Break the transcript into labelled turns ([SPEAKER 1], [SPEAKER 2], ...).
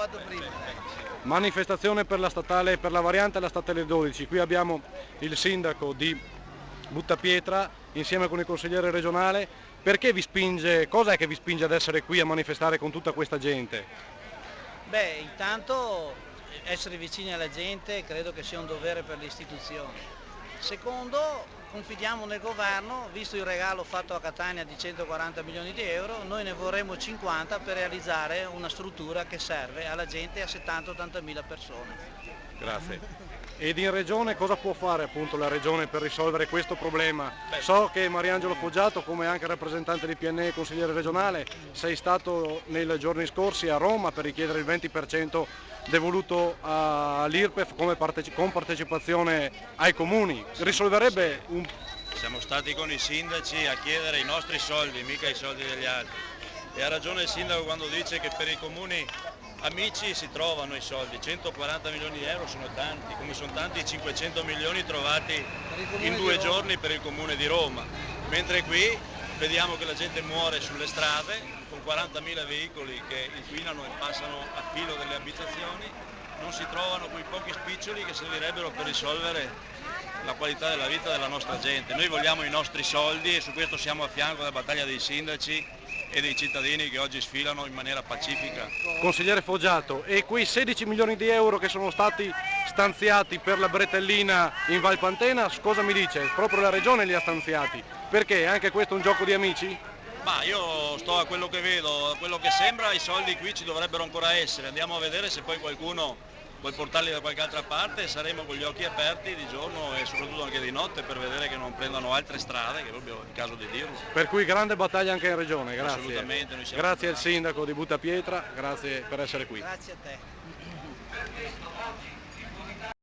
[SPEAKER 1] fatto prima.
[SPEAKER 2] Manifestazione per la statale, per la variante alla statale 12. Qui abbiamo il sindaco di Buttapietra insieme con il consigliere regionale. Perché vi spinge, cosa è che vi spinge ad essere qui a manifestare con tutta questa gente?
[SPEAKER 1] Beh, intanto essere vicini alla gente credo che sia un dovere per le istituzioni. Secondo, confidiamo nel governo, visto il regalo fatto a Catania di 140 milioni di euro, noi ne vorremmo 50 per realizzare una struttura che serve alla gente, a 70-80 mila persone.
[SPEAKER 2] Grazie. Ed in regione cosa può fare appunto la regione per risolvere questo problema? So che Mariangelo Foggiato, come anche rappresentante di PNE e consigliere regionale, sei stato nei giorni scorsi a Roma per richiedere il 20% devoluto all'IRPEF con partecipazione ai comuni. Risolverebbe un...
[SPEAKER 3] Siamo stati con i sindaci a chiedere i nostri soldi, mica i soldi degli altri. E ha ragione il sindaco quando dice che per i comuni amici si trovano i soldi, 140 milioni di euro sono tanti, come sono tanti i 500 milioni trovati in 2 giorni per il comune di Roma, mentre qui vediamo che la gente muore sulle strade con 40.000 veicoli che inquinano e passano a filo delle abitazioni, non si trovano quei pochi spiccioli che servirebbero per risolvere la qualità della vita della nostra gente. Noi vogliamo i nostri soldi e su questo siamo a fianco della battaglia dei sindaci e dei cittadini che oggi sfilano in maniera pacifica.
[SPEAKER 2] Consigliere Foggiato, e quei 16 milioni di euro che sono stati stanziati per la bretellina in Valpantena, cosa mi dice? Proprio la regione li ha stanziati, perché anche questo è un gioco di amici?
[SPEAKER 3] Ma io sto a quello che vedo, a quello che sembra, i soldi qui ci dovrebbero ancora essere, andiamo a vedere se poi qualcuno vuole portarli da qualche altra parte e saremo con gli occhi aperti di giorno e soprattutto anche di notte per vedere che non prendano altre strade, che è proprio il caso di dirlo.
[SPEAKER 2] Per cui grande battaglia anche in regione, grazie.
[SPEAKER 3] Assolutamente. Noi siamo
[SPEAKER 2] Grazie al sindaco di Buttapietra, grazie per essere qui.
[SPEAKER 1] Grazie a te.